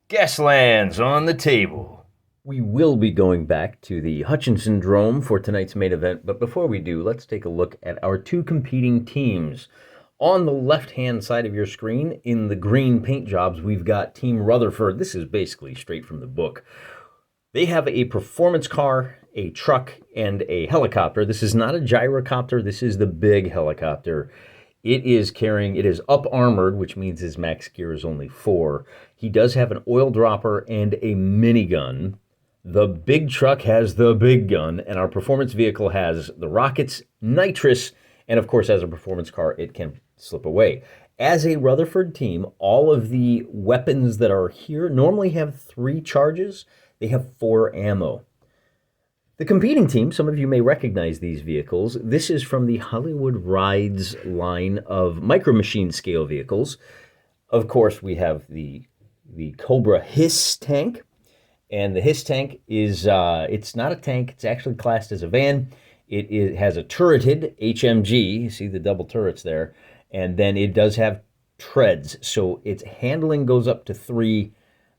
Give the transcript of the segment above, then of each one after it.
Gaslands on the table. We will be going back to the Hutchinson Drome for tonight's main event, but before we do, let's take a look at our two competing teams. On the left-hand side of your screen, in the green paint jobs, we've got Team Rutherford. This is basically straight from the book. They have a performance car, a truck, and a helicopter. This is not a gyrocopter. This is the big helicopter. It is up armored, which means his max gear is only 4. He does have an oil dropper and a minigun. The big truck has the big gun, and our performance vehicle has the rockets, nitrous, and of course, as a performance car, it can slip away. As a Rutherford team, all of the weapons that are here normally have 3 charges. They have 4 ammo. The competing team, some of you may recognize these vehicles. This is from the Hollywood Rides line of micro machine scale vehicles. Of course, we have the Cobra Hiss tank. And the Hiss tank is, it's not a tank, it's actually classed as a van. It has a turreted HMG, you see the double turrets there. And then it does have treads, so its handling goes up to 3,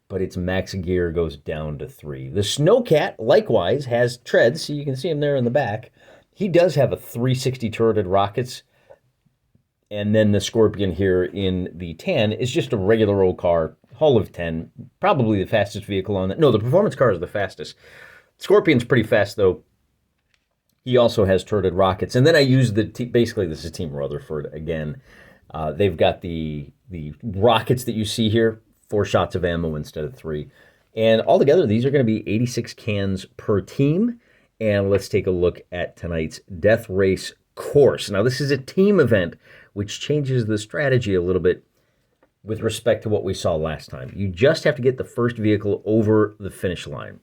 but its max gear goes down to 3. The Snowcat, likewise, has treads, so you can see him there in the back. He does have a 360 turreted rockets, and then the Scorpion here in the tan is just a regular old car, hull of 10, probably the fastest vehicle on that. No, the performance car is the fastest. Scorpion's pretty fast, though. He also has turreted rockets. And then I use basically, this is Team Rutherford again. They've got the rockets that you see here, 4 shots of ammo instead of 3. And altogether, these are going to be 86 cans per team. And let's take a look at tonight's Death Race course. Now, this is a team event, which changes the strategy a little bit with respect to what we saw last time. You just have to get the first vehicle over the finish line.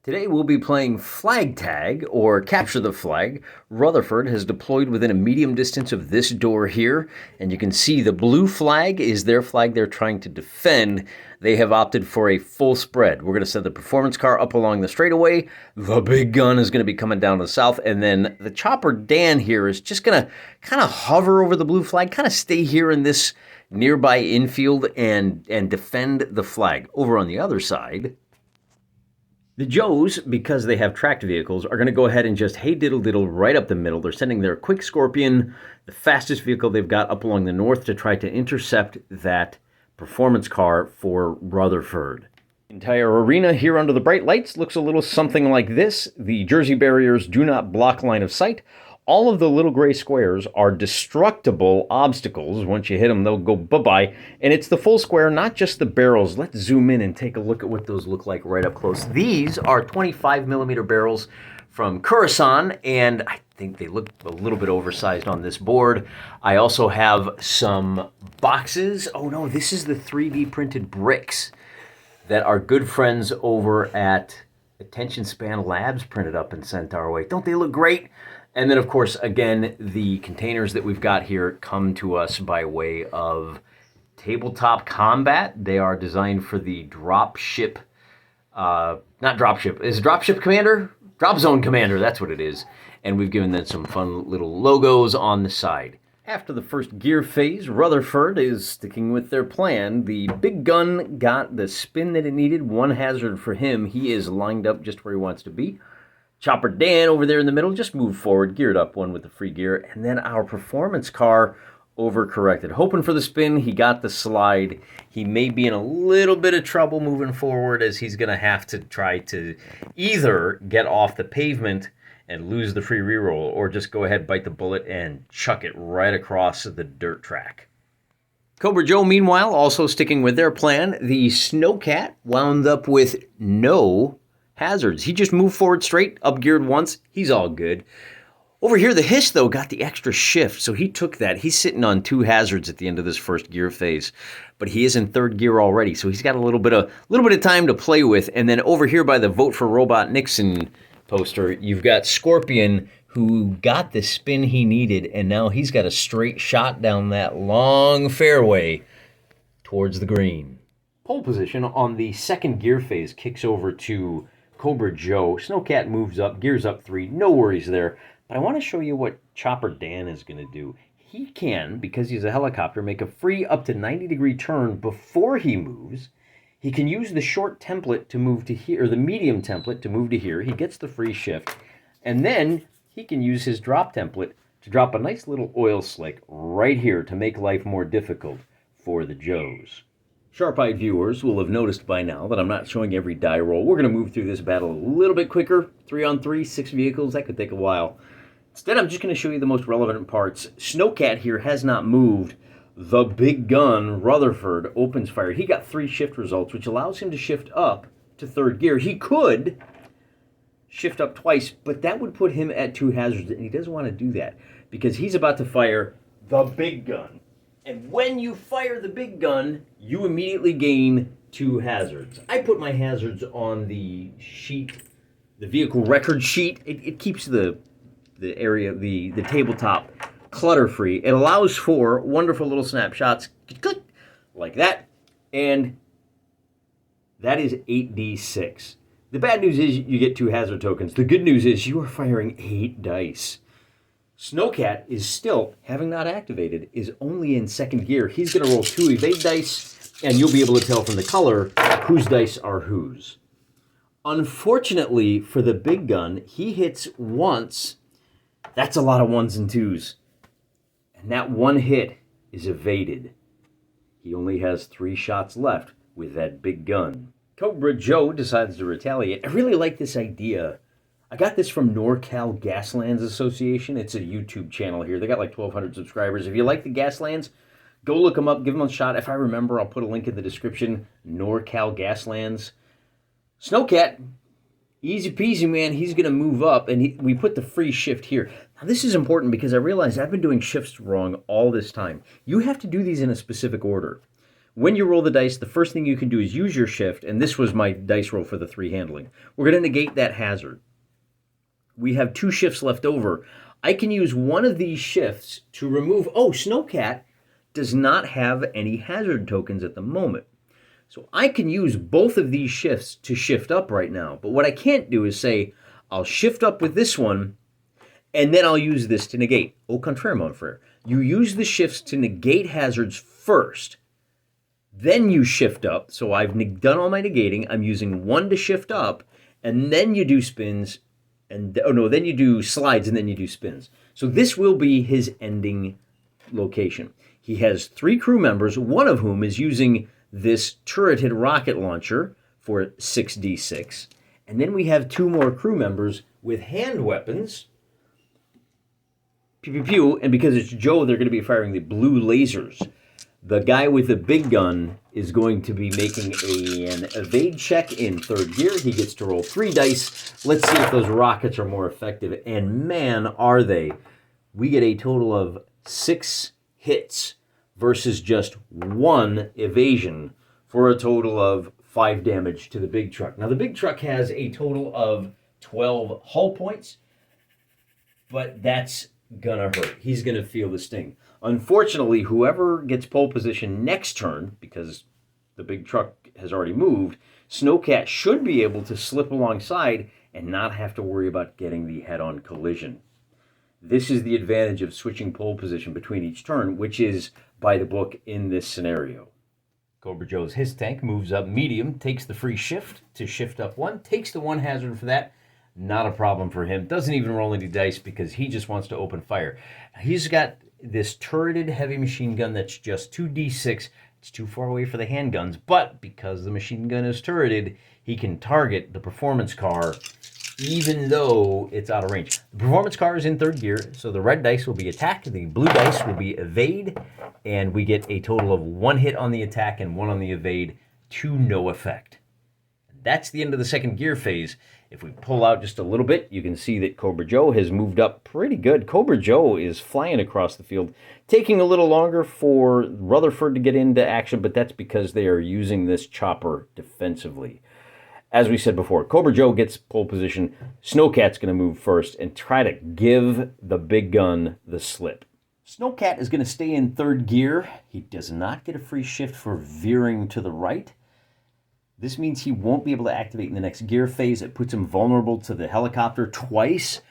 Today we'll be playing flag tag, or capture the flag. Rutherford has deployed within a medium distance of this door here, and you can see the blue flag is their flag they're trying to defend. They have opted for a full spread. We're going to send the performance car up along the straightaway. The big gun is going to be coming down to the south, and then the chopper Dan here is just going to kind of hover over the blue flag, kind of stay here in this nearby infield and defend the flag. Over on the other side, the Joes, because they have tracked vehicles, are going to go ahead and just hey diddle diddle right up the middle. They're sending their quick Scorpion, the fastest vehicle they've got, up along the north to try to intercept that performance car for Rutherford. The entire arena here under the bright lights looks a little something like this. The Jersey barriers do not block line of sight. All of the little gray squares are destructible obstacles. Once you hit them, they'll go bye-bye. And it's the full square, not just the barrels. Let's zoom in and take a look at what those look like right up close. These are 25 millimeter barrels from Coruscant, and I think they look a little bit oversized on this board. I also have some boxes. Oh no, this is the 3D printed bricks that our good friends over at Attention Span Labs printed up and sent our way. Don't they look great? And then, of course, again, the containers that we've got here come to us by way of Tabletop Combat. They are designed for the dropship, not dropship, is dropship commander? Drop zone commander, that's what it is. And we've given them some fun little logos on the side. After the first gear phase, Rutherford is sticking with their plan. The big gun got the spin that it needed, 1 hazard for him. He is lined up just where he wants to be. Chopper Dan over there in the middle just moved forward, geared up, 1 with the free gear. And then our performance car overcorrected. Hoping for the spin, he got the slide. He may be in a little bit of trouble moving forward, as he's going to have to try to either get off the pavement and lose the free reroll, or just go ahead, bite the bullet, and chuck it right across the dirt track. Cobra Joe, meanwhile, also sticking with their plan. The Snowcat wound up with no hazards. He just moved forward straight, up-geared once. He's all good. Over here, the Hiss, though, got the extra shift, so he took that. He's sitting on 2 hazards at the end of this first gear phase, but he is in 3rd gear already, so he's got a little bit of time to play with. And then over here by the Vote for Robot Nixon poster, you've got Scorpion, who got the spin he needed, and now he's got a straight shot down that long fairway towards the green. Pole position on the 2nd gear phase kicks over to Cobra Joe. Snowcat moves up, gears up 3, no worries there. But I want to show you what Chopper Dan is going to do. He can, because he's a helicopter, make a free up to 90-degree turn before he moves. He can use the short template to move to here, or the medium template to move to here. He gets the free shift. And then he can use his drop template to drop a nice little oil slick right here to make life more difficult for the Joes. Sharp-eyed viewers will have noticed by now that I'm not showing every die roll. We're going to move through this battle a little bit quicker. 3-on-3, 6 vehicles, that could take a while. Instead, I'm just going to show you the most relevant parts. Snowcat here has not moved. The big gun, Rutherford, opens fire. He got 3 shift results, which allows him to shift up to 3rd gear. He could shift up twice, but that would put him at 2 hazards, and he doesn't want to do that because he's about to fire the big gun. And when you fire the big gun, you immediately gain 2 hazards. I put my hazards on the sheet, the vehicle record sheet. It keeps the area, the tabletop clutter-free. It allows for wonderful little snapshots, click, like that, and that is 8d6. The bad news is you get 2 hazard tokens. The good news is you are firing 8 dice. Snowcat is still, having not activated, is only in 2nd gear. He's going to roll 2 evade dice, and you'll be able to tell from the color whose dice are whose. Unfortunately for the big gun, he hits once. That's a lot of 1s and 2s. And that 1 hit is evaded. He only has 3 shots left with that big gun. Cobra Joe decides to retaliate. I really like this idea. I got this from NorCal Gaslands Association. It's a YouTube channel here. They got like 1,200 subscribers. If you like the Gaslands, go look them up. Give them a shot. If I remember, I'll put a link in the description. NorCal Gaslands. Snowcat, easy peasy, man. He's going to move up, and we put the free shift here. Now, this is important because I realize I've been doing shifts wrong all this time. You have to do these in a specific order. When you roll the dice, the first thing you can do is use your shift, and this was my dice roll for the 3 handling. We're going to negate that hazard. We have 2 shifts left over. I can use one of these shifts to remove... Oh, Snowcat does not have any hazard tokens at the moment. So I can use both of these shifts to shift up right now. But what I can't do is say, I'll shift up with this one, and then I'll use this to negate. Au contraire, mon frère. You use the shifts to negate hazards first. Then you shift up. So I've done all my negating. I'm using 1 to shift up, and then you do spins... then you do slides, and then you do spins. So this will be his ending location. He has 3 crew members, one of whom is using this turreted rocket launcher for 6d6. And then we have 2 more crew members with hand weapons. Pew, pew, pew. And because it's Joe, they're going to be firing the blue lasers. The guy with the big gun is going to be making an evade check in 3rd gear. He gets to roll 3 dice. Let's see if those rockets are more effective. And man, are they. We get a total of 6 hits versus just 1 evasion for a total of 5 damage to the big truck. Now, the big truck has a total of 12 hull points, but that's gonna hurt. He's gonna feel the sting. Unfortunately, whoever gets pole position next turn, because the big truck has already moved, Snowcat should be able to slip alongside and not have to worry about getting the head-on collision. This is the advantage of switching pole position between each turn, which is by the book in this scenario. Cobra Joe's his tank moves up medium, takes the free shift to shift up 1, takes the 1 hazard for that. Not a problem for him. Doesn't even roll any dice because he just wants to open fire. He's got this turreted heavy machine gun that's just 2d6. It's too far away for the handguns, but because the machine gun is turreted, he can target the performance car even though it's out of range. The performance car is in 3rd gear, so the red dice will be attack, the blue dice will be evade, and we get a total of 1 hit on the attack and 1 on the evade to no effect. That's the end of the 2nd gear phase. If we pull out just a little bit, you can see that Cobra Joe has moved up pretty good. Cobra Joe is flying across the field, taking a little longer for Rutherford to get into action, but that's because they are using this chopper defensively. As we said before, Cobra Joe gets pole position. Snowcat's going to move first and try to give the big gun the slip. Snowcat is going to stay in 3rd gear. He does not get a free shift for veering to the right. This means he won't be able to activate in the next gear phase. It puts him vulnerable to the helicopter twice,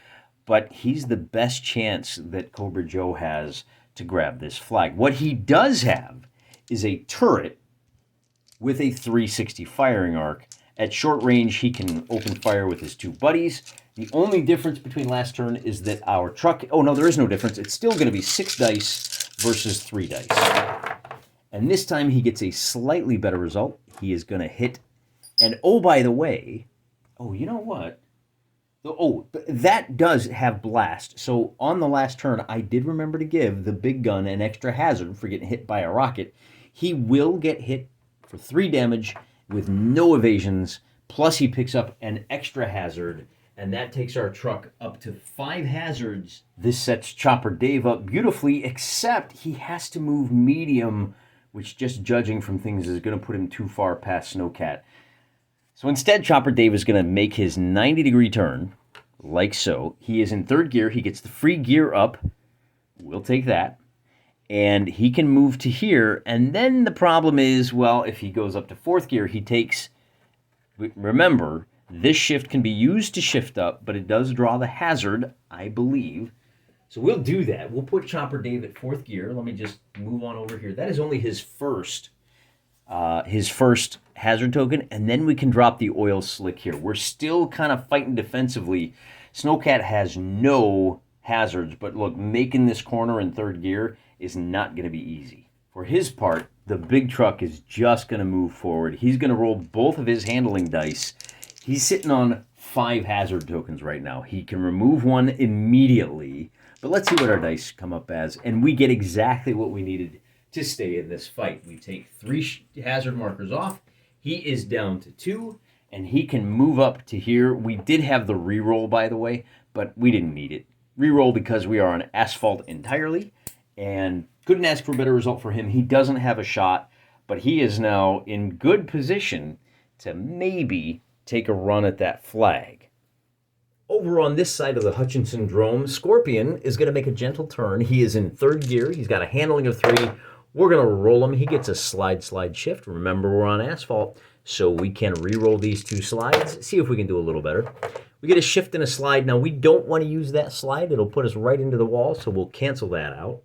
but he's the best chance that Cobra Joe has to grab this flag. What he does have is a turret with a 360 firing arc. At short range, he can open fire with his two buddies. The only difference between last turn is that our truck... Oh, no, there is no difference. It's still going to be 6 dice versus 3 dice. And this time he gets a slightly better result. He is going to hit... And, oh, by the way... Oh, you know what? Oh, that does have blast. So on the last turn, I did remember to give the big gun an extra hazard for getting hit by a rocket. He will get hit for 3 damage with no evasions, plus he picks up an extra hazard, and that takes our truck up to 5 hazards. This sets Chopper Dave up beautifully, except he has to move medium, which, just judging from things, is going to put him too far past Snowcat. So instead, Chopper Dave is going to make his 90-degree turn, like so. He is in 3rd gear. He gets the free gear up. We'll take that. And he can move to here, and then the problem is, well, if he goes up to 4th gear, he takes... Remember, this shift can be used to shift up, but it does draw the hazard, I believe. So we'll do that. We'll put Chopper Dave at 4th gear. Let me just move on over here. That is only his first hazard token, and then we can drop the oil slick here. We're still kind of fighting defensively. Snowcat has no hazards, but look, making this corner in 3rd gear is not going to be easy. For his part, the big truck is just going to move forward. He's going to roll both of his handling dice. He's sitting on 5 hazard tokens right now. He can remove one immediately, but let's see what our dice come up as, and we get exactly what we needed to stay in this fight. We take 3 hazard markers off. He is down to 2, and he can move up to here. We did have the reroll, by the way, but we didn't need it. Reroll because we are on asphalt entirely, and couldn't ask for a better result for him. He doesn't have a shot, but he is now in good position to maybe take a run at that flag. Over on this side of the Hutchinson Drome, Scorpion is going to make a gentle turn. He is in 3rd gear. He's got a handling of 3. We're going to roll him. He gets a slide shift. Remember, we're on asphalt, so we can re-roll these 2 slides, see if we can do a little better. We get a shift and a slide. Now, we don't want to use that slide. It'll put us right into the wall, so we'll cancel that out.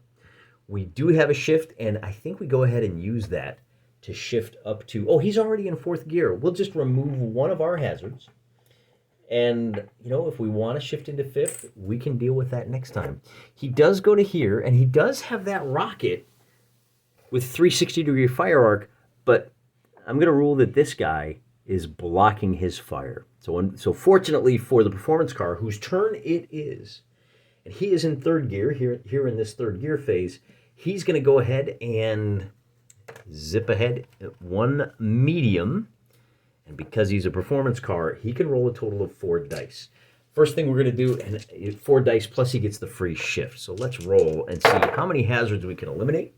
We do have a shift, and I think we go ahead and use that to shift up to... Oh, he's already in 4th gear. We'll just remove one of our hazards. And, you know, if we want to shift into 5th, we can deal with that next time. He does go to here, and he does have that rocket with 360-degree fire arc, but I'm going to rule that this guy is blocking his fire. So fortunately for the performance car, whose turn it is, and he is in 3rd gear, here in this 3rd gear phase, he's going to go ahead and zip ahead at 1 medium. And because he's a performance car, he can roll a total of 4 dice. First thing we're going to do, and 4 dice plus he gets the free shift. So let's roll and see how many hazards we can eliminate.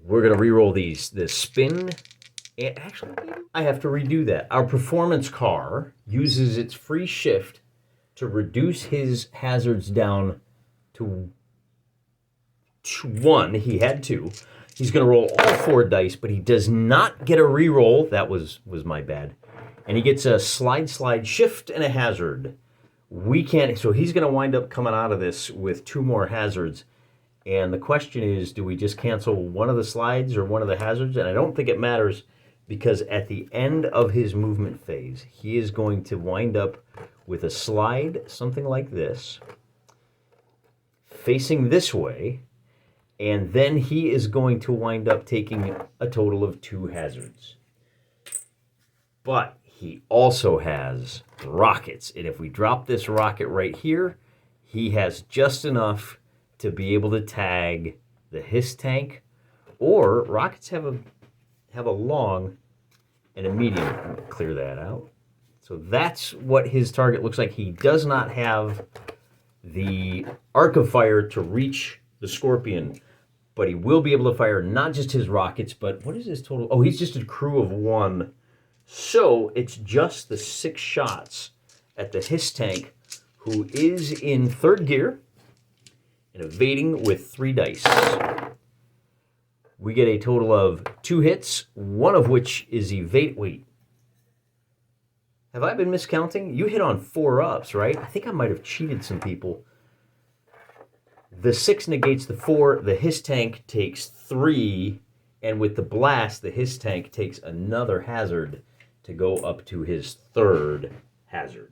We're going to re-roll this spin. And actually, I have to redo that. Our performance car uses its free shift to reduce his hazards down to 1. He had 2. He's going to roll all 4 dice, but he does not get a re-roll. That was my bad. And he gets a slide shift and a hazard. We can't, so he's going to wind up coming out of this with 2 more hazards. And the question is, do we just cancel one of the slides or one of the hazards? And I don't think it matters, because at the end of his movement phase, he is going to wind up with a slide, something like this, facing this way, and then he is going to wind up taking a total of 2 hazards. But he also has rockets, and if we drop this rocket right here, he has just enough to be able to tag the HISS tank, or rockets have a long and a medium. Clear that out. So that's what his target looks like. He does not have the arc of fire to reach the Scorpion, but he will be able to fire not just his rockets, but what is his total? Oh, he's just a crew of 1. So it's just the 6 shots at the HISS tank, who is in 3rd gear and evading with 3 dice. We get a total of 2 hits, one of which is evade. Wait. Have I been miscounting? You hit on 4 ups, right? I think I might have cheated some people. The 6 negates the 4. The HISS tank takes 3, And with the blast, the Hiss tank takes another hazard to go up to his third hazard,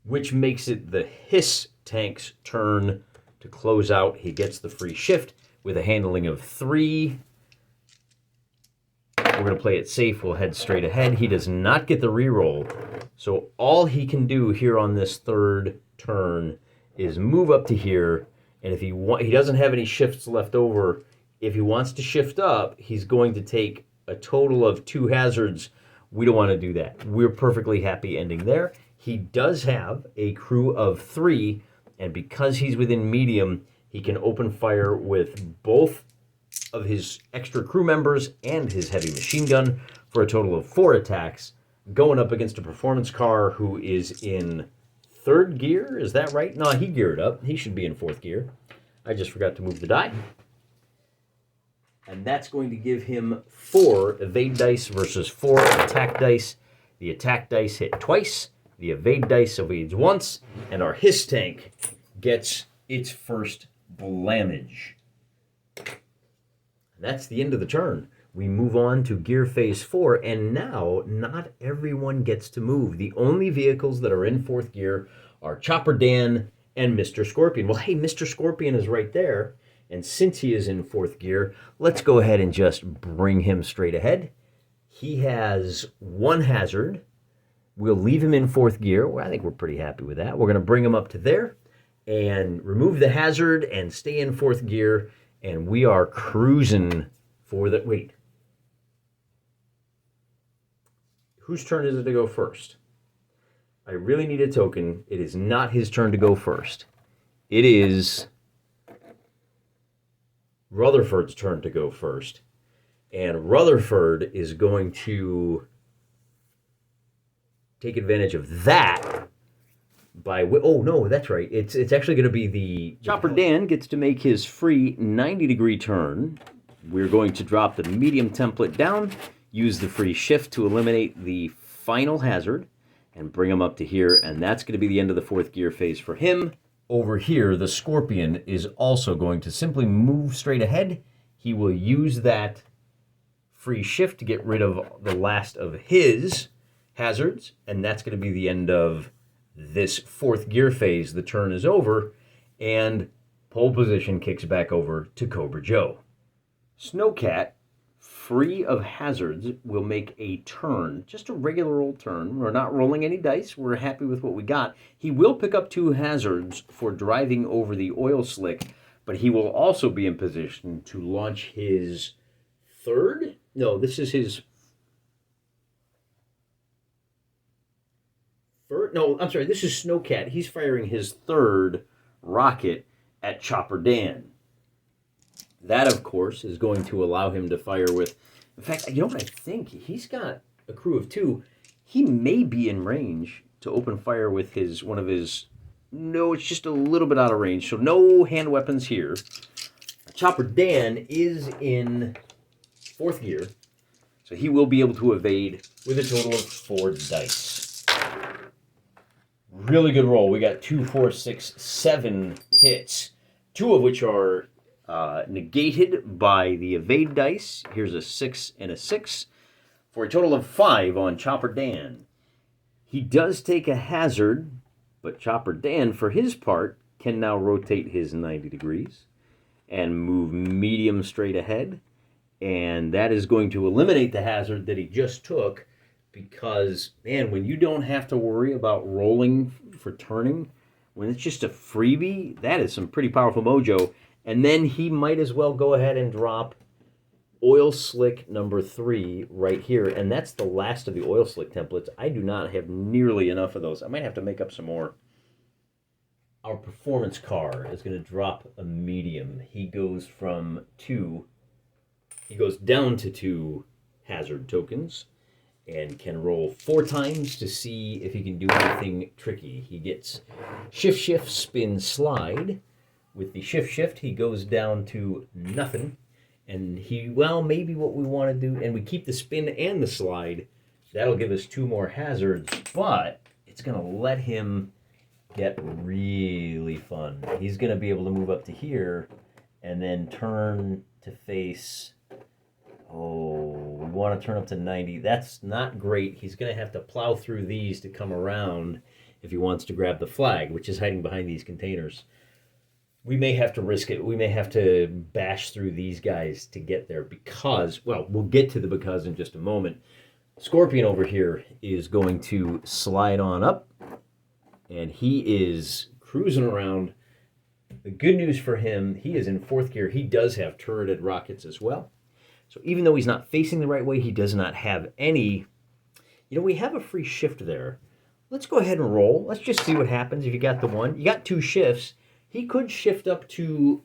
which makes it the Hiss tank's turn to close out. He gets the free shift with a handling of 3. We're going to play it safe. We'll head straight ahead. He does not get the reroll. So all he can do here on this third turn is move up to here. And if he doesn't have any shifts left over, if he wants to shift up, he's going to take a total of 2 hazards. We don't want to do that. We're perfectly happy ending there. He does have a crew of 3, and because he's within medium, he can open fire with both of his extra crew members and his heavy machine gun for a total of 4 attacks, going up against a performance car who is in 3rd gear. Is that right? No, he geared up. He should be in 4th gear. I just forgot to move the die. And that's going to give him 4 evade dice versus 4 attack dice. The attack dice hit twice. The evade dice evades once. And our Hiss tank gets its first blamage. That's the end of the turn. We move on to gear phase 4, and now not everyone gets to move. The only vehicles that are in 4th gear are Chopper Dan and Mr. Scorpion. Well, hey, Mr. Scorpion is right there, and since he is in 4th gear, let's go ahead and just bring him straight ahead. He has 1 hazard. We'll leave him in 4th gear. Well, I think we're pretty happy with that. We're going to bring him up to there and remove the hazard and stay in 4th gear. And we are cruising for the... Wait. Whose turn is it to go first? I really need a token. It is not his turn to go first. It is Rutherford's turn to go first. And Rutherford is going to take advantage of that by... Oh, no, that's right. It's actually going to be the... Chopper Dan gets to make his free 90-degree turn. We're going to drop the medium template down, use the free shift to eliminate the final hazard, and bring him up to here, and that's going to be the end of the 4th gear phase for him. Over here, the Scorpion is also going to simply move straight ahead. He will use that free shift to get rid of the last of his hazards, and that's going to be the end of this 4th gear phase. The turn is over, and pole position kicks back over to Cobra Joe. Snowcat, free of hazards, will make a turn, just a regular old turn. We're not rolling any dice. We're happy with what we got. He will pick up 2 hazards for driving over the oil slick, but he will also be in position to launch his 3rd? No, this is his... No, I'm sorry, this is Snowcat. He's firing his 3rd rocket at Chopper Dan. That, of course, is going to allow him to fire with... In fact, you know what I think? He's got a crew of 2. He may be in range to open fire with one of his... No, it's just a little bit out of range, so no hand weapons here. Chopper Dan is in 4th gear, so he will be able to evade with a total of 4 dice. Really good roll. We got 2, 4, 6, 7 hits, 2 of which are negated by the evade dice. Here's a 6 and a 6 for a total of 5 on Chopper Dan. He does take a hazard, but Chopper Dan, for his part, can now rotate his 90 degrees and move medium straight ahead. And that is going to eliminate the hazard that he just took, because, man, when you don't have to worry about rolling for turning, when it's just a freebie, that is some pretty powerful mojo. And then he might as well go ahead and drop oil slick number 3 right here. And that's the last of the oil slick templates. I do not have nearly enough of those. I might have to make up some more. Our performance car is going to drop a medium. He goes from 2, he goes down to 2 hazard tokens, and can roll 4 times to see if he can do anything tricky. He gets shift, shift, spin, slide. With the shift, shift, he goes down to nothing. And maybe what we want to do, and we keep the spin and the slide, that'll give us 2 more hazards, but it's going to let him get really fun. He's going to be able to move up to here and then turn to face... Oh, we want to turn up to 90. That's not great. He's going to have to plow through these to come around if he wants to grab the flag, which is hiding behind these containers. We may have to risk it. We may have to bash through these guys to get there because, well, we'll get to the because in just a moment. Scorpion over here is going to slide on up, and he is cruising around. The good news for him, he is in 4th gear. He does have turreted rockets as well. So even though he's not facing the right way, he does not have any... You know, we have a free shift there. Let's go ahead and roll. Let's just see what happens if you got the one. You got 2 shifts. He could shift up to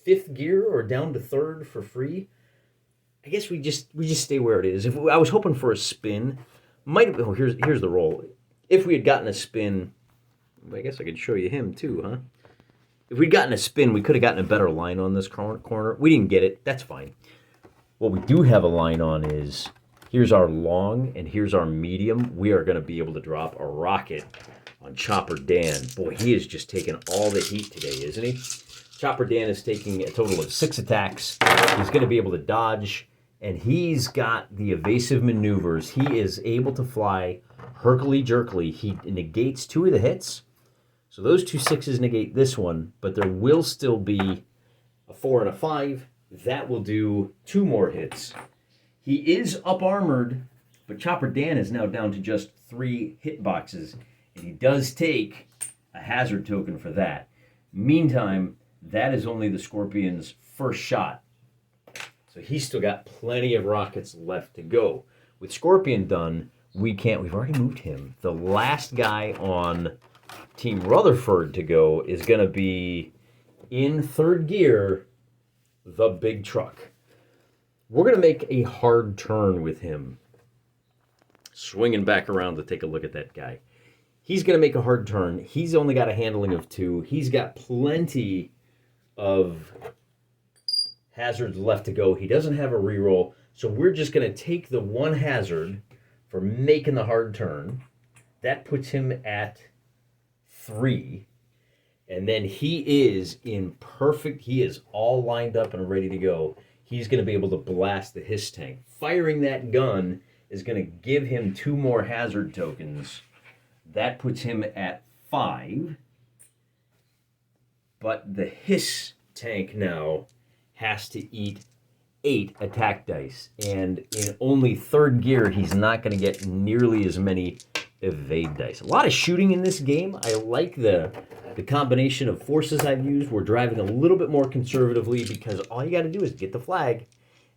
5th gear or down to 3rd for free. I guess we just stay where it is. If I was hoping for a spin, might have... Oh, here's the roll. If we had gotten a spin, I guess I could show you him too, huh? If we'd gotten a spin, we could have gotten a better line on this corner. We didn't get it. That's fine. What we do have a line on is, here's our long and here's our medium. We are going to be able to drop a rocket on Chopper Dan. Boy, he is just taking all the heat today, isn't he? Chopper Dan is taking a total of 6 attacks. He's going to be able to dodge, and he's got the evasive maneuvers. He is able to fly herkly-jerkly. He negates 2 of the hits. So those 2 6s negate this one, but there will still be a 4 and a 5. That will do 2 more hits. He is up-armored, but Chopper Dan is now down to just 3 hit boxes, and he does take a hazard token for that. Meantime, that is only the Scorpion's first shot. So he's still got plenty of rockets left to go. With Scorpion done, we've already moved him. The last guy on Team Rutherford to go is going to be in 3rd gear, the big truck. We're going to make a hard turn with him. Swinging back around to take a look at that guy. He's going to make a hard turn. He's only got a handling of 2. He's got plenty of hazards left to go. He doesn't have a reroll, so we're just going to take the 1 hazard for making the hard turn. That puts him at 3. And then he is he is all lined up and ready to go. He's going to be able to blast the Hiss tank. Firing that gun is going to give him 2 more hazard tokens. That puts him at 5. But the Hiss tank now has to eat 8 attack dice. And in only 3rd gear, he's not going to get nearly as many evade dice. A lot of shooting in this game. I like the combination of forces I've used. We're driving a little bit more conservatively because all you got to do is get the flag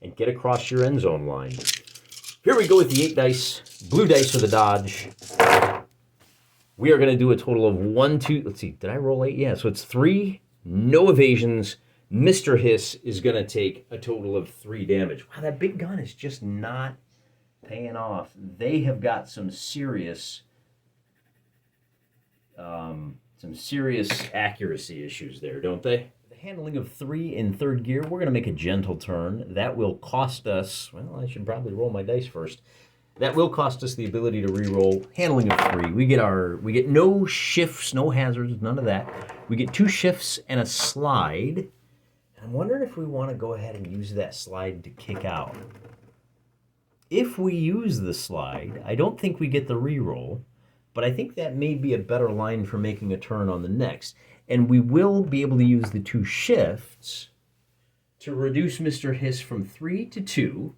and get across your end zone line. Here we go with the 8 dice. Blue dice for the dodge. We are going to do a total of 1, 2... Let's see, did I roll 8? Yeah, so it's 3. No evasions. Mr. Hiss is going to take a total of 3 damage. Wow, that big gun is just not paying off. They have got some serious accuracy issues there, don't they? The handling of 3 in 3rd gear, we're going to make a gentle turn. That will cost us, well, I should probably roll my dice first. That will cost us the ability to reroll. Handling of 3. We get no shifts, no hazards, none of that. We get 2 shifts and a slide. I'm wondering if we want to go ahead and use that slide to kick out. If we use the slide, I don't think we get the reroll, but I think that may be a better line for making a turn on the next. And we will be able to use the 2 shifts to reduce Mr. Hiss from 3 to 2.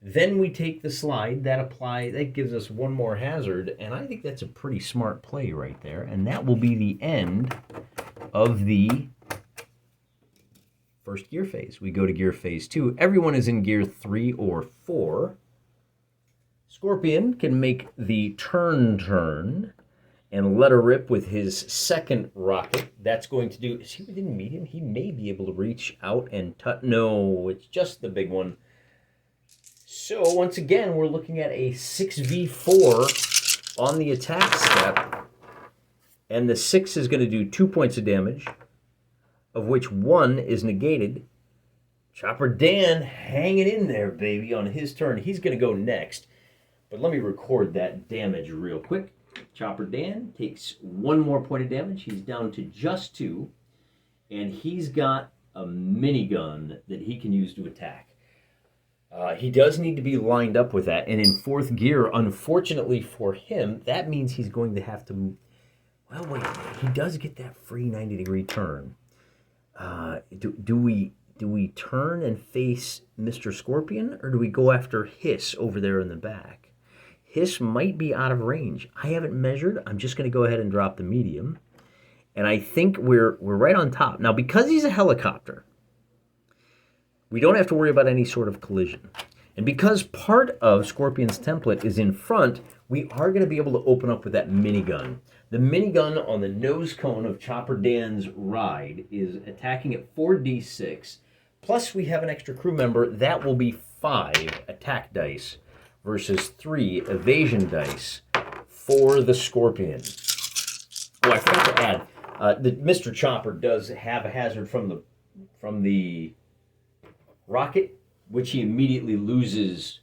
Then we take the slide, that gives us 1 more hazard, and I think that's a pretty smart play right there. And that will be the end of the 1st gear phase. We go to gear phase 2. Everyone is in gear 3 or 4. Scorpion can make the turn and let her rip with his 2nd rocket. That's going to do... Is he within medium? He may be able to reach out and touch... No, it's just the big one. So, once again, we're looking at a 6v4 on the attack step. And the 6 is going to do 2 points of damage, of which 1 is negated. Chopper Dan hanging in there, baby, on his turn. He's going to go next. But let me record that damage real quick. Chopper Dan takes 1 more point of damage. He's down to just 2. And he's got a minigun that he can use to attack. He does need to be lined up with that, and in fourth gear, unfortunately for him, that means he's going to have to. Well, wait, he does get that free 90-degree turn. Do we turn and face Mr. Scorpion, or do we go after Hiss over there in the back? Hiss might be out of range. I haven't measured. I'm just going to go ahead and drop the medium, and I think we're right on top now because he's a helicopter. We don't have to worry about any sort of collision. And because part of Scorpion's template is in front, we are going to be able to open up with that minigun. The minigun on the nose cone of Chopper Dan's ride is attacking at 4d6. Plus, we have an extra crew member. That will be 5 attack dice versus 3 evasion dice for the Scorpion. Oh, I forgot to add, Mr. Chopper does have a hazard from the rocket, which he immediately loses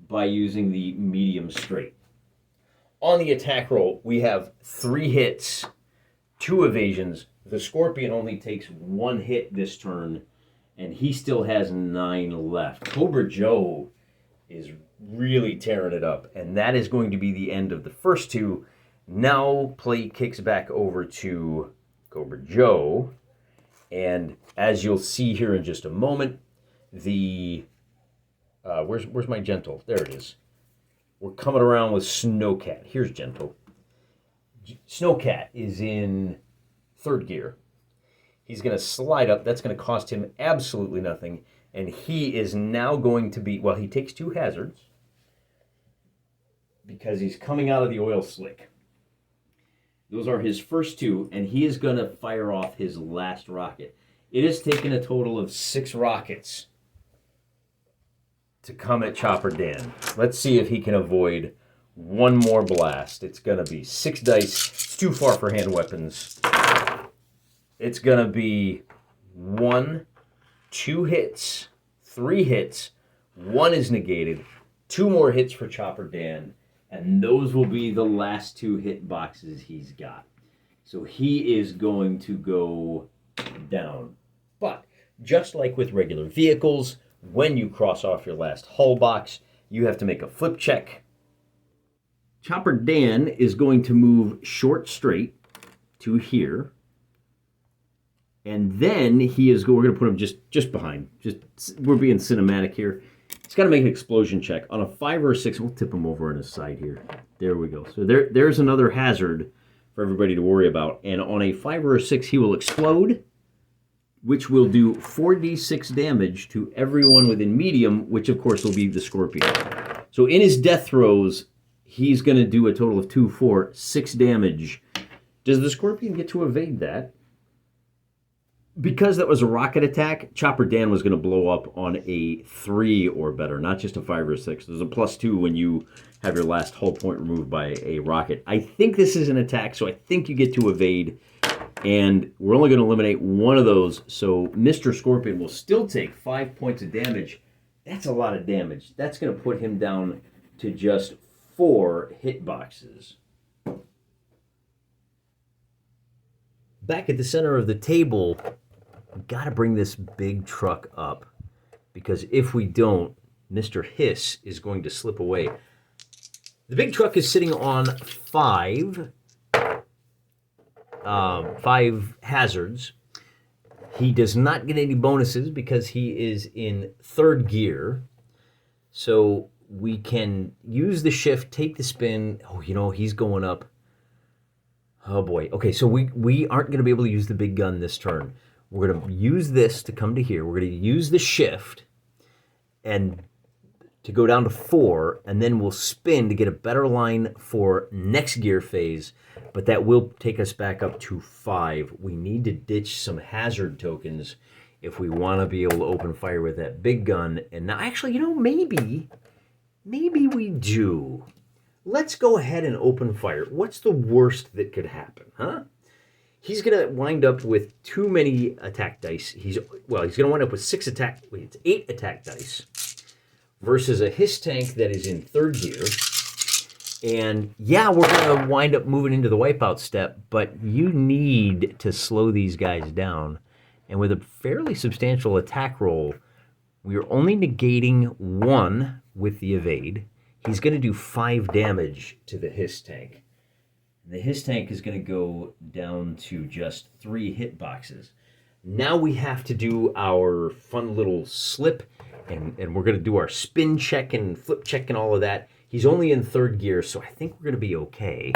by using the medium straight. On the attack roll, we have 3 hits, 2 evasions. The Scorpion only takes 1 hit this turn, and he still has 9 left. Cobra Joe is really tearing it up, and that is going to be the end of the first 2. Now play kicks back over to Cobra Joe, and as you'll see here in just a moment, the where's my Gentle? There it is. We're coming around with Snowcat. Here's Gentle. Snowcat is in 3rd gear. He's going to slide up. That's going to cost him absolutely nothing. And he is now going to be, well, he takes 2 hazards because he's coming out of the oil slick. Those are his first 2, and he is going to fire off his last rocket. It has taken a total of 6 rockets to come at Chopper Dan. Let's see if he can avoid one more blast. It's going to be 6 dice. It's too far for hand weapons. It's going to be 1, 2 hits, 3 hits. 1 is negated. 2 more hits for Chopper Dan. And those will be the last 2 hit boxes he's got. So he is going to go down. But just like with regular vehicles, when you cross off your last hull box, you have to make a flip check. Chopper Dan is going to move short straight to here. And then we're going to put him just behind. We're being cinematic here. He's got to make an explosion check. On a 5 or a 6, we'll tip him over on his side here. There we go. So there's another hazard for everybody to worry about. And on a 5 or a 6, he will explode, which will do 4d6 damage to everyone within medium, which of course will be the Scorpion. So in his death throes, he's going to do a total of 2, 4, 6 damage. Does the Scorpion get to evade that? Because that was a rocket attack, Chopper Dan was going to blow up on a 3 or better, not just a 5 or a 6. There's a +2 when you have your last hull point removed by a rocket. I think this is an attack, so I think you get to evade. And we're only going to eliminate 1 of those, so Mr. Scorpion will still take 5 points of damage. That's a lot of damage. That's going to put him down to just 4 hit boxes. Back at the center of the table, we've got to bring this big truck up, because if we don't, Mr. Hiss is going to slip away. The big truck is sitting on 5 hazards. He does not get any bonuses because he is in 3rd gear. So we can use the shift, take the spin. Oh, he's going up. Oh boy. Okay, so we aren't going to be able to use the big gun this turn. We're going to use this to come to here. We're going to use the shift and to go down to 4, and then we'll spin to get a better line for next gear phase, but that will take us back up to 5. We need to ditch some hazard tokens if we want to be able to open fire with that big gun. And now, actually, maybe we do. Let's go ahead and open fire. What's the worst that could happen, huh? He's going to wind up with too many attack dice. He's going to wind up with 8 attack dice versus a Hiss tank that is in 3rd gear. And yeah, we're going to wind up moving into the wipeout step, but you need to slow these guys down And with a fairly substantial attack roll, we are only negating 1 with the evade. He's going to do 5 damage to the Hiss tank. The Hiss tank is going to go down to just 3 hitboxes. Now we have to do our fun little slip, and we're going to do our spin check and flip check and all of that. He's only in 3rd gear, so I think we're going to be okay.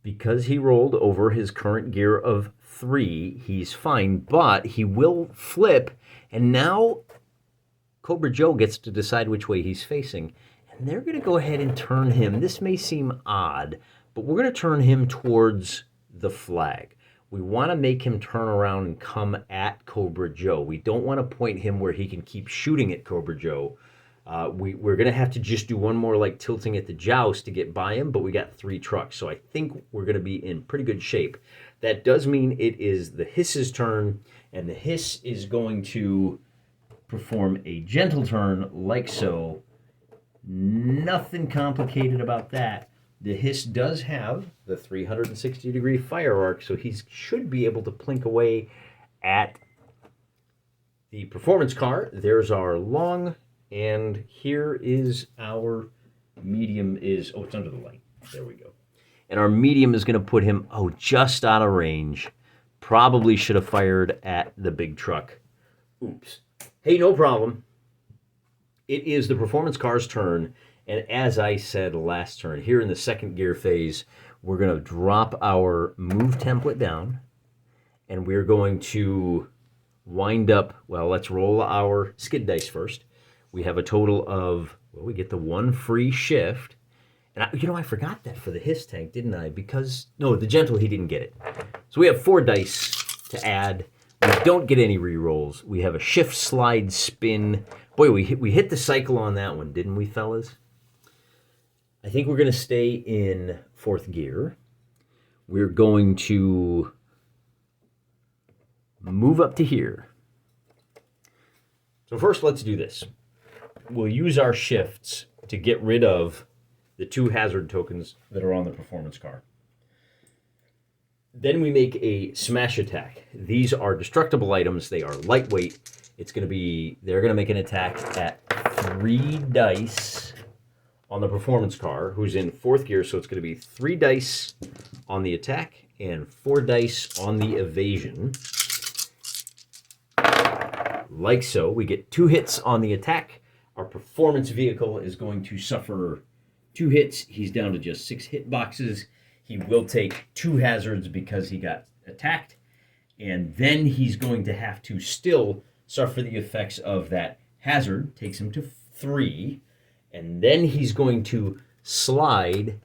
Because he rolled over his current gear of 3, he's fine, but he will flip, and now Cobra Joe gets to decide which way he's facing. And they're going to go ahead and turn him. This may seem odd, but we're going to turn him towards the flag. We want to make him turn around and come at Cobra Joe. We don't want to point him where he can keep shooting at Cobra Joe. We're going to have to just do one more like tilting at the joust to get by him, but we got 3 trucks, so I think we're going to be in pretty good shape. That does mean it is the Hiss's turn, and the Hiss is going to perform a gentle turn like so. Nothing complicated about that. The Hiss does have the 360-degree fire arc, so he should be able to plink away at the performance car. There's our long, and here is our medium is... Oh, it's under the light. There we go. And our medium is going to put him, just out of range. Probably should have fired at the big truck. Oops. Hey, no problem. It is the performance car's turn, and as I said last turn, here in the 2nd gear phase, we're going to drop our move template down, and we're going to wind up, let's roll our skid dice first. We have a total of, we get the 1 free shift, and I forgot that for the Hiss tank, didn't I? Because, no, the gentle, he didn't get it. So we have 4 dice to add. We don't get any re-rolls. We have a shift, slide, spin. Boy, we hit the cycle on that one, didn't we, fellas? I think we're going to stay in 4th gear. We're going to move up to here. So first, let's do this. We'll use our shifts to get rid of the 2 hazard tokens that are on the performance car. Then we make a smash attack. These are destructible items. They are lightweight. They're going to make an attack at 3 dice on the performance car, who's in 4th gear, so it's going to be 3 dice on the attack and 4 dice on the evasion. Like so, we get 2 hits on the attack. Our performance vehicle is going to suffer 2 hits. He's down to just 6 hit boxes. He will take 2 hazards because he got attacked, and then he's going to have to still suffer the effects of that hazard. Takes him to 3, and then he's going to slide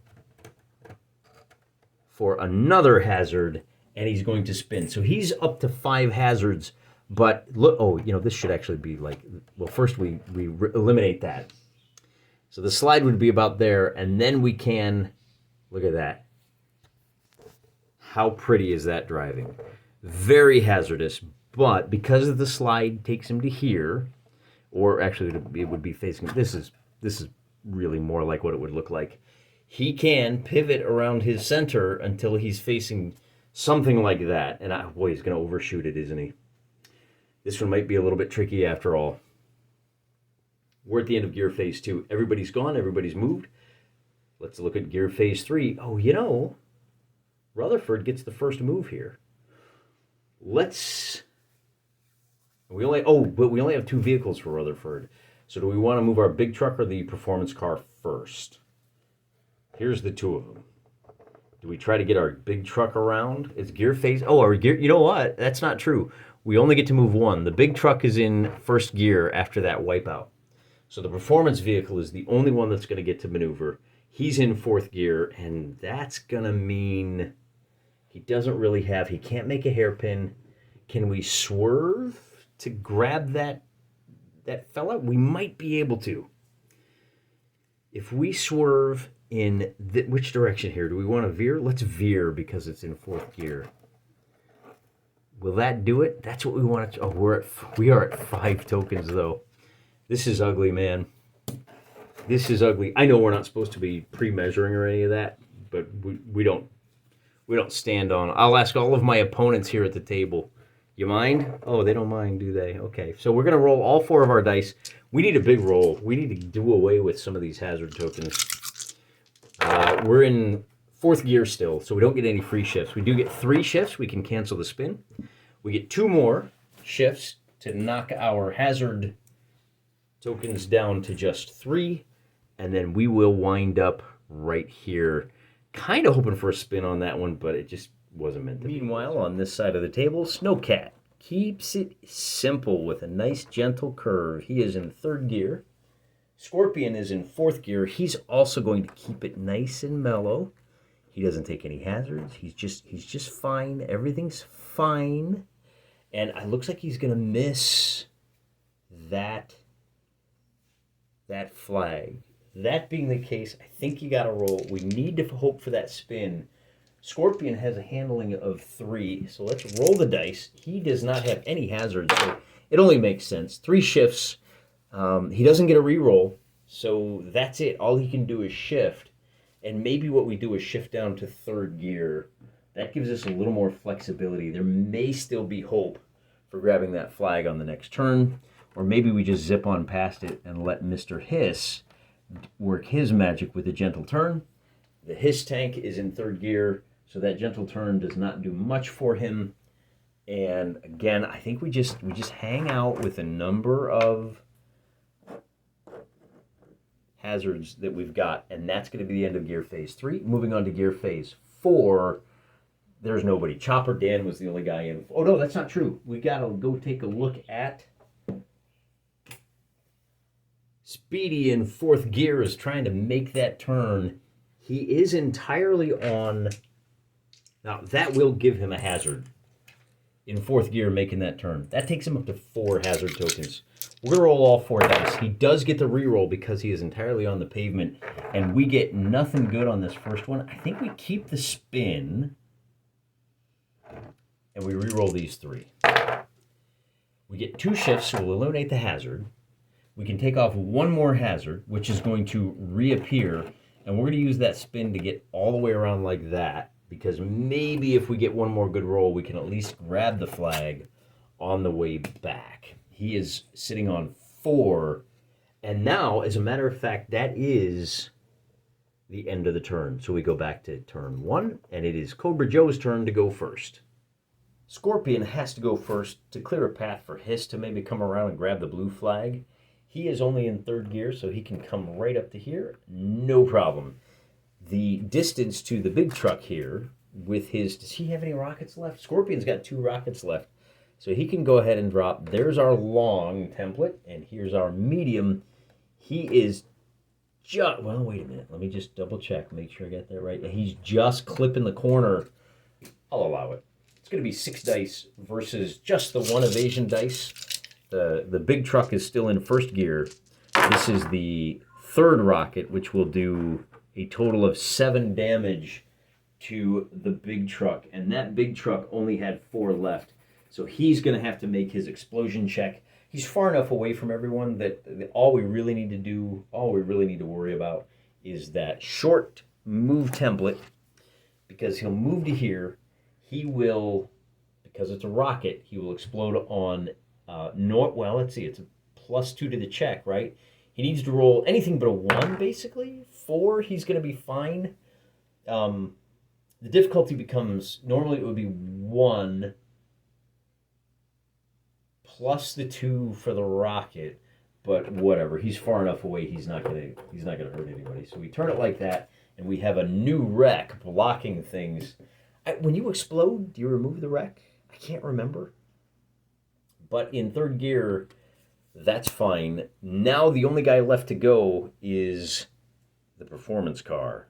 for another hazard, and he's going to spin. So he's up to 5 hazards, but look, this should actually be first we eliminate that. So the slide would be about there, and then we can, look at that. How pretty is that driving? Very hazardous, but because of the slide takes him to here, or actually it would be facing, this is really more like what it would look like. He can pivot around his center until he's facing something like that. And he's going to overshoot it, isn't he? This one might be a little bit tricky after all. We're at the end of gear phase 2. Everybody's gone. Everybody's moved. Let's look at gear phase 3. Rutherford gets the first move here. We only have 2 vehicles for Rutherford. So do we want to move our big truck or the performance car first? Here's the 2 of them. Do we try to get our big truck around? It's gear phase. Our gear. You know what? That's not true. We only get to move 1. The big truck is in 1st gear after that wipeout. So the performance vehicle is the only one that's going to get to maneuver. He's in 4th gear, and that's going to mean he can't make a hairpin. Can we swerve to grab that fella? We might be able to. If we swerve in which direction here? Do we want to veer? Let's veer because it's in 4th gear. Will that do it? That's what we want to... we are at 5 tokens, though. This is ugly, man. This is ugly. I know we're not supposed to be pre-measuring or any of that, but we don't stand on... I'll ask all of my opponents here at the table. You mind? Oh, they don't mind, do they? Okay, so we're going to roll all 4 of our dice. We need a big roll. We need to do away with some of these hazard tokens. We're in 4th gear still, so we don't get any free shifts. We do get 3 shifts. We can cancel the spin. We get 2 more shifts to knock our hazard tokens down to just 3, and then we will wind up right here. Kind of hoping for a spin on that one, but it just wasn't meant to be. Meanwhile, on this side of the table, Snowcat keeps it simple with a nice gentle curve. He is in 3rd gear. Scorpion is in 4th gear. He's also going to keep it nice and mellow. He doesn't take any hazards. He's just fine. Everything's fine. And it looks like he's going to miss that flag. That being the case, I think you got to roll. We need to hope for that spin. Scorpion has a handling of 3, so let's roll the dice. He does not have any hazards, so it only makes sense. 3 shifts. He doesn't get a reroll, so that's it. All he can do is shift, and maybe what we do is shift down to 3rd gear. That gives us a little more flexibility. There may still be hope for grabbing that flag on the next turn, or maybe we just zip on past it and let Mr. Hiss work his magic with a gentle turn. The Hiss tank is in 3rd gear, so that gentle turn does not do much for him. And again, I think we just hang out with a number of hazards that we've got, and that's going to be the end of gear phase 3. Moving on to gear phase 4, there's nobody. Chopper Dan was the only guy in. Oh no, that's not true. We got to go take a look at Speedy in 4th gear is trying to make that turn. He is entirely on. Now, that will give him a hazard in 4th gear making that turn. That takes him up to 4 hazard tokens. We're going to roll all 4 dice. He does get the reroll because he is entirely on the pavement, and we get nothing good on this first one. I think we keep the spin, and we reroll these 3. We get 2 shifts, so we'll eliminate the hazard. We can take off 1 more hazard, which is going to reappear, and we're going to use that spin to get all the way around like that, because maybe if we get 1 more good roll, we can at least grab the flag on the way back. He is sitting on 4, and now, as a matter of fact, that is the end of the turn. So we go back to turn 1, and it is Cobra Joe's turn to go first. Scorpion has to go first to clear a path for Hiss to maybe come around and grab the blue flag. He is only in 3rd gear, so he can come right up to here. No problem. The distance to the big truck here with his... Does he have any rockets left? Scorpion's got 2 rockets left. So he can go ahead and drop. There's our long template, and here's our medium. He is just... Well, wait a minute. Let me just double check, make sure I got that right. He's just clipping the corner. I'll allow it. It's going to be 6 dice versus just the 1 evasion dice. The big truck is still in 1st gear. This is the 3rd rocket, which will do a total of 7 damage to the big truck. And that big truck only had 4 left. So he's going to have to make his explosion check. He's far enough away from everyone that all we really need to worry about is that short move template, because he'll move to here. He will, because it's a rocket, he will explode on well, let's see, it's a +2 to the check, right? He needs to roll anything but a 1, basically. 4, he's going to be fine. The difficulty becomes, normally it would be 1 plus the 2 for the rocket, but whatever. He's far enough away, he's not gonna hurt anybody. So we turn it like that, and we have a new wreck blocking things. When you explode, do you remove the wreck? I can't remember. But in 3rd gear, that's fine. Now the only guy left to go is the performance car.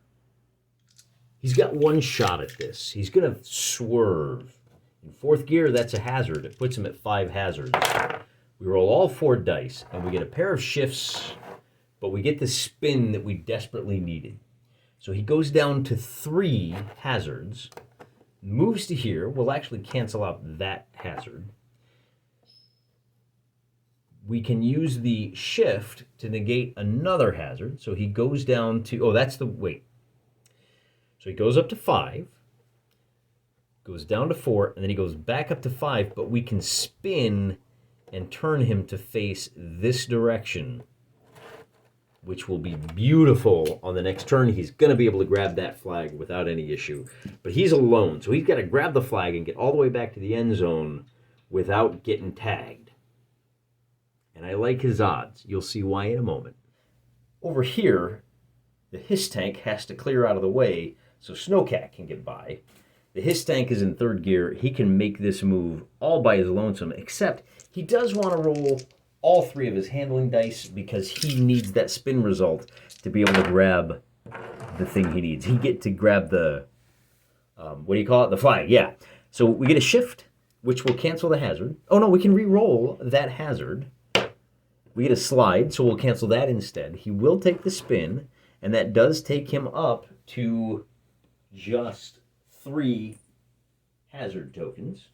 He's got 1 shot at this. He's going to swerve. In 4th gear, that's a hazard. It puts him at 5 hazards. We roll all 4 dice, and we get a pair of shifts, but we get the spin that we desperately needed. So he goes down to 3 hazards, moves to here. We'll actually cancel out that hazard. We can use the shift to negate another hazard. So he goes down to, wait. So he goes up to 5. goes down to 4, and then he goes back up to 5, but we can spin and turn him to face this direction, which will be beautiful on the next turn. He's going to be able to grab that flag without any issue. But he's alone, so he's got to grab the flag and get all the way back to the end zone without getting tagged. And I like his odds. You'll see why in a moment. Over here, the Hiss tank has to clear out of the way so Snowcat can get by. The Hiss tank is in 3rd gear. He can make this move all by his lonesome, except he does want to roll all 3 of his handling dice because he needs that spin result to be able to grab the thing he needs. He get to grab the, what do you call it? The flag, yeah. So we get a shift, which will cancel the hazard. Oh no, we can re-roll that hazard. We get a slide, so we'll cancel that instead. He will take the spin, and that does take him up to just 3 hazard tokens.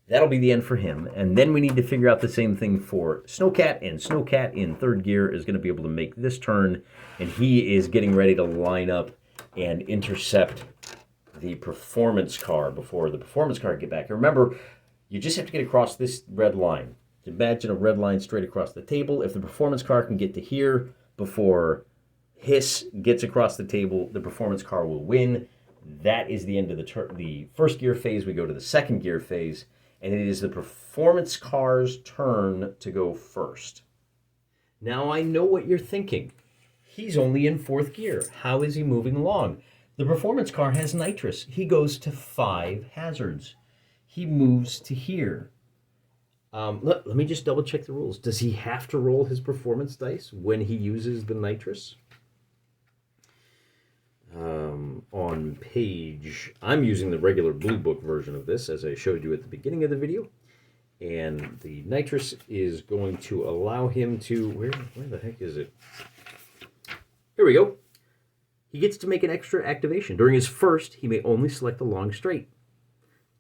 That'll be the end for him. And then we need to figure out the same thing for Snowcat, and Snowcat in 3rd gear is going to be able to make this turn, and he is getting ready to line up and intercept the performance car before the performance car get back. Remember, you just have to get across this red line. Imagine a red line straight across the table. If the performance car can get to here before Hiss gets across the table, the performance car will win. That is the end of the 1st gear phase. We go to the 2nd gear phase, and it is the performance car's turn to go first. Now I know what you're thinking. He's only in 4th gear. How is he moving along? The performance car has nitrous. He goes to 5 hazards. He moves to here. Let me just double check the rules. Does he have to roll his performance dice when he uses the nitrous? On page, I'm using the regular blue book version of this, as I showed you at the beginning of the video. And the nitrous is going to allow him to, where the heck is it? Here we go. He gets to make an extra activation. During his first, he may only select a long straight,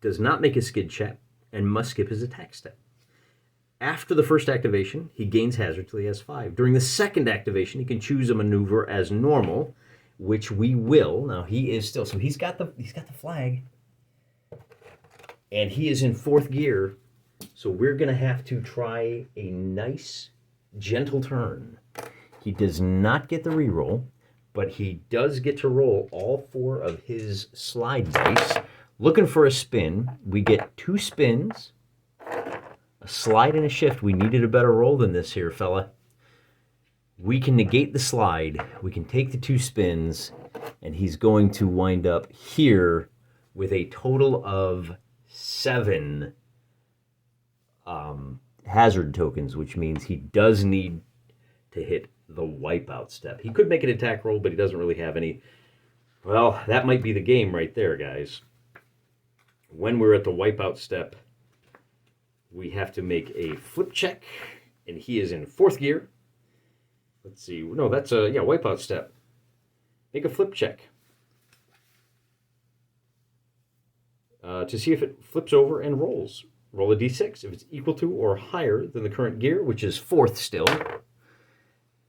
does not make a skid check, and must skip his attack step. After the first activation, he gains hazard till he has 5. During the second activation, he can choose a maneuver as normal, which we will. Now he is still, so he's got the flag, and he is in 4th gear. So we're gonna have to try a nice, gentle turn. He does not get the reroll, but he does get to roll all 4 of his slide dice. Looking for a spin, we get 2 spins. A slide and a shift. We needed a better roll than this here, fella. We can negate the slide. We can take the 2 spins, and he's going to wind up here with a total of 7 hazard tokens, which means he does need to hit the wipeout step. He could make an attack roll, but he doesn't really have any. Well, that might be the game right there, guys. When we're at the wipeout step, we have to make a flip check, and he is in 4th gear. Let's see. No, that's a, wipeout step. Make a flip check to see if it flips over and rolls. Roll a d6. If it's equal to or higher than the current gear, which is 4th still,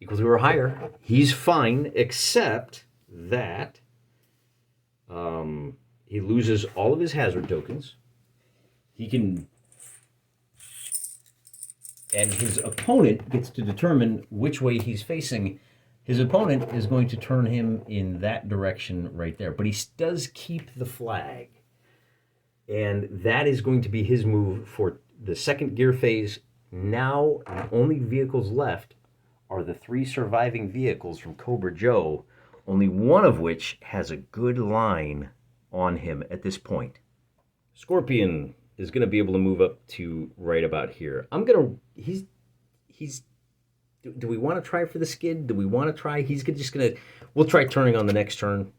equal to or higher, he's fine, except that he loses all of his hazard tokens. He can... And his opponent gets to determine which way he's facing. His opponent is going to turn him in that direction right there. But he does keep the flag. And that is going to be his move for the 2nd gear phase. Now, the only vehicles left are the 3 surviving vehicles from Cobra Joe, only one of which has a good line on him at this point. Scorpion is going to be able to move up to right about here. Do we want to try for the skid? Do we want to try? We'll try turning on the next turn.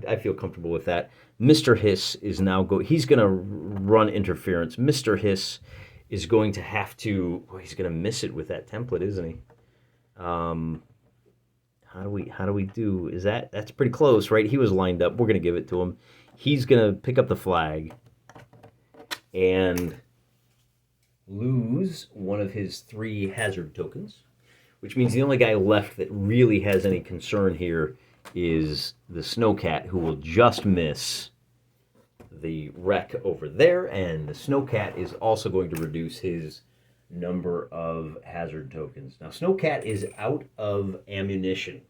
I feel comfortable with that. Mr. Hiss is now he's going to run interference. Mr. Hiss is going to have to, he's going to miss it with that template, isn't he? How do we do? That's pretty close, right? He was lined up. We're going to give it to him. He's going to pick up the flag and lose one of his 3 hazard tokens, which means the only guy left that really has any concern here is the Snowcat, who will just miss the wreck over there, and the Snowcat is also going to reduce his number of hazard tokens. Now, Snowcat is out of ammunition,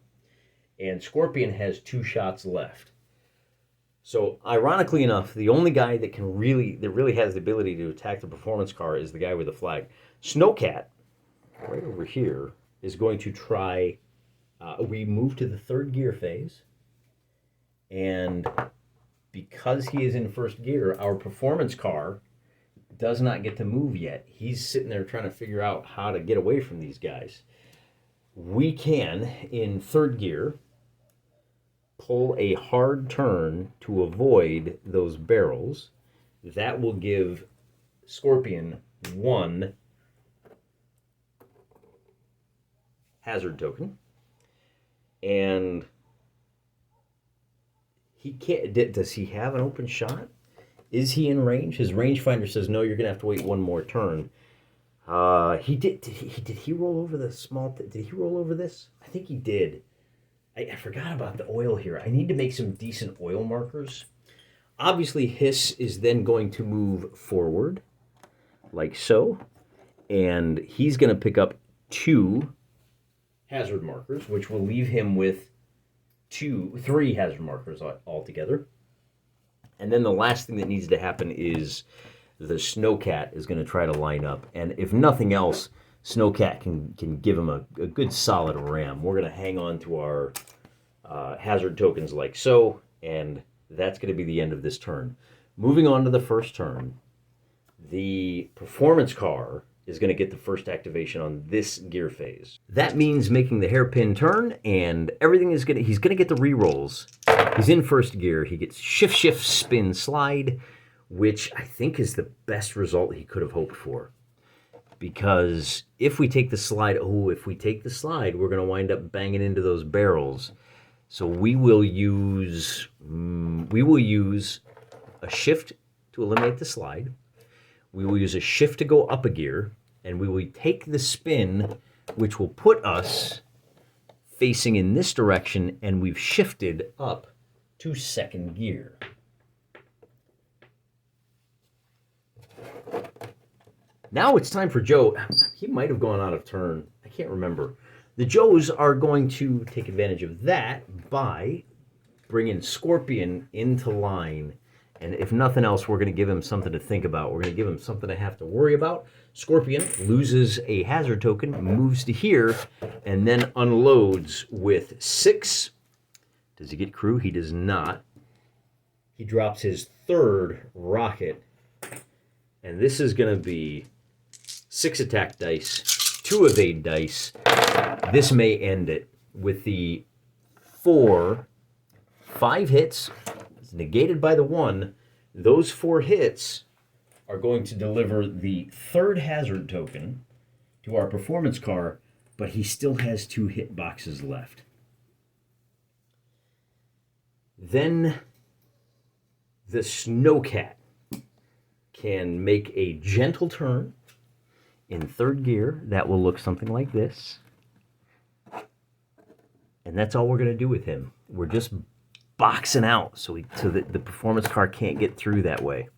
and Scorpion has 2 shots left. So, ironically enough, the only guy that really has the ability to attack the performance car is the guy with the flag. Snowcat, right over here, is going to try. We move to the 3rd gear phase, and because he is in 1st gear, our performance car does not get to move yet. He's sitting there trying to figure out how to get away from these guys. We can, in 3rd gear, pull a hard turn to avoid those barrels. That will give Scorpion 1 hazard token. And he can't. Does he have an open shot? Is he in range? His rangefinder says no. You're gonna have to wait 1 more turn. He did. Did he roll over the small? Did he roll over this? I think he did. I forgot about the oil here. I need to make some decent oil markers. Obviously, Hiss is then going to move forward, like so, and he's gonna pick up 2 hazard markers, which will leave him with 3 hazard markers altogether. And then the last thing that needs to happen is the Snowcat is going to try to line up. And if nothing else, Snowcat can give him a good solid ram. We're going to hang on to our hazard tokens like so, and that's going to be the end of this turn. Moving on to the 1st turn, the performance car is going to get the 1st activation on this gear phase. That means making the hairpin turn, and everything is he's going to get the rerolls. He's in 1st gear. He gets shift, shift, spin, slide, which I think is the best result he could have hoped for. Because if we take the slide, we're going to wind up banging into those barrels. So we will use a shift to eliminate the slide. We will use a shift to go up a gear, and we will take the spin, which will put us facing in this direction, and we've shifted up to 2nd gear. Now it's time for Joe. He might have gone out of turn. I can't remember. The Joes are going to take advantage of that by bringing Scorpion into line. And if nothing else, we're going to give him something to think about. We're going to give him something to have to worry about. Scorpion loses a hazard token, moves to here, and then unloads with 6. Does he get crew? He does not. He drops his 3rd rocket. And this is going to be 6 attack dice, 2 evade dice. This may end it with the 5 hits. It's negated by the 1. Those 4 hits are going to deliver the 3rd hazard token to our performance car, but he still has 2 hit boxes left. Then the Snowcat can make a gentle turn in 3rd gear. That will look something like this. And that's all we're going to do with him. We're just boxing out so that the performance car can't get through that way.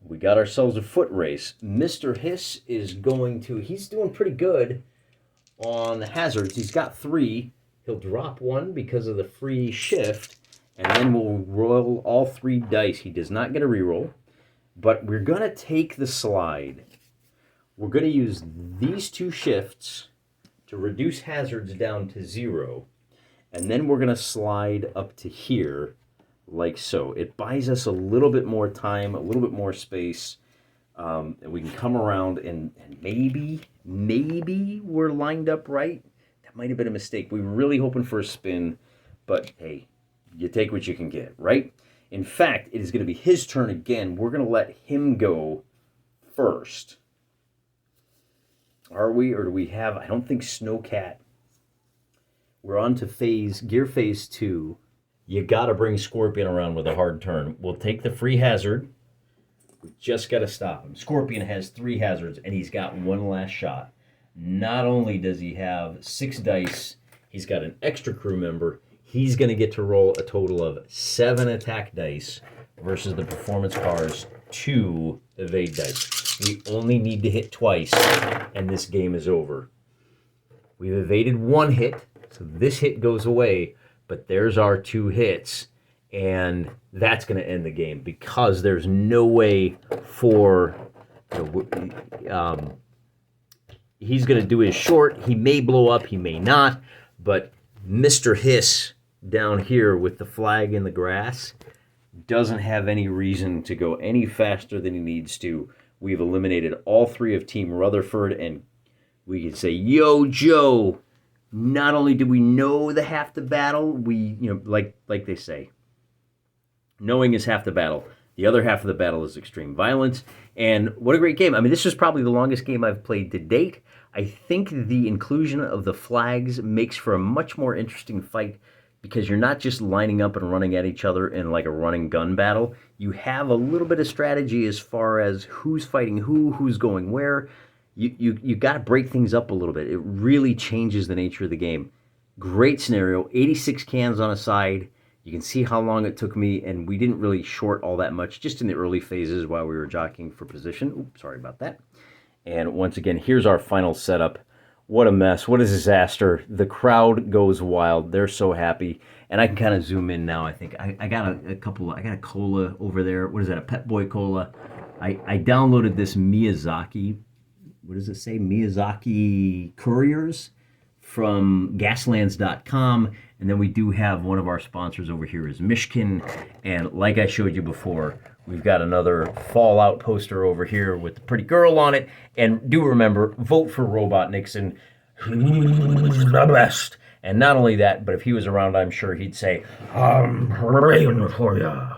We got ourselves a foot race. Mr. Hiss is he's doing pretty good on hazards. He's got 3. He'll drop 1 because of the free shift, and then we'll roll all 3 dice. He does not get a reroll, but we're going to take the slide. We're going to use these 2 shifts to reduce hazards down to 0, and then we're going to slide up to here like so. It buys us a little bit more time, a little bit more space, and we can come around and maybe we're lined up right. That might have been a mistake. We were really hoping for a spin, but hey, you take what you can get, right? In fact, it is going to be his turn again. We're going to let him go first. Are we, or do we have, I don't think Snowcat. We're on to gear phase 2. You got to bring Scorpion around with a hard turn. We'll take the free hazard. We just got to stop him. Scorpion has 3 hazards, and he's got 1 last shot. Not only does he have 6 dice, he's got an extra crew member. he's going to get to roll a total of 7 attack dice versus the performance car's 2 evade dice. We only need to hit twice, and this game is over. We've evaded 1 hit, so this hit goes away, but there's our 2 hits, and that's going to end the game because there's no way for... he's going to do his short. He may blow up, he may not, but Mr. Hiss down here with the flag in the grass doesn't have any reason to go any faster than he needs to. We've eliminated all 3 of Team Rutherford, and we can say, yo, Joe, not only do we know the half the battle, we, like they say, knowing is half the battle. The other half of the battle is extreme violence. And what a great game. I mean, this was probably the longest game I've played to date. I think the inclusion of the flags makes for a much more interesting fight because you're not just lining up and running at each other in like a running gun battle. You have a little bit of strategy as far as who's fighting who's going where. You got to break things up a little bit. It really changes the nature of the game. Great scenario. 86 cans on a side. You can see how long it took me, and we didn't really short all that much, just in the early phases while we were jockeying for position. Oops, sorry about that. And once again, here's our final setup. What a mess. What a disaster. The crowd goes wild. They're so happy. And I can kind of zoom in now, I think. I got a couple, I got a cola over there. What is that, a Pet Boy cola? I downloaded this Miyazaki, what does it say? Miyazaki Couriers from Gaslands.com. And then we do have one of our sponsors over here is Mishkin. And like I showed you before, we've got another Fallout poster over here with the pretty girl on it. And do remember, vote for Robot Nixon. He's the best. And not only that, but if he was around, I'm sure he'd say, I'm praying for ya.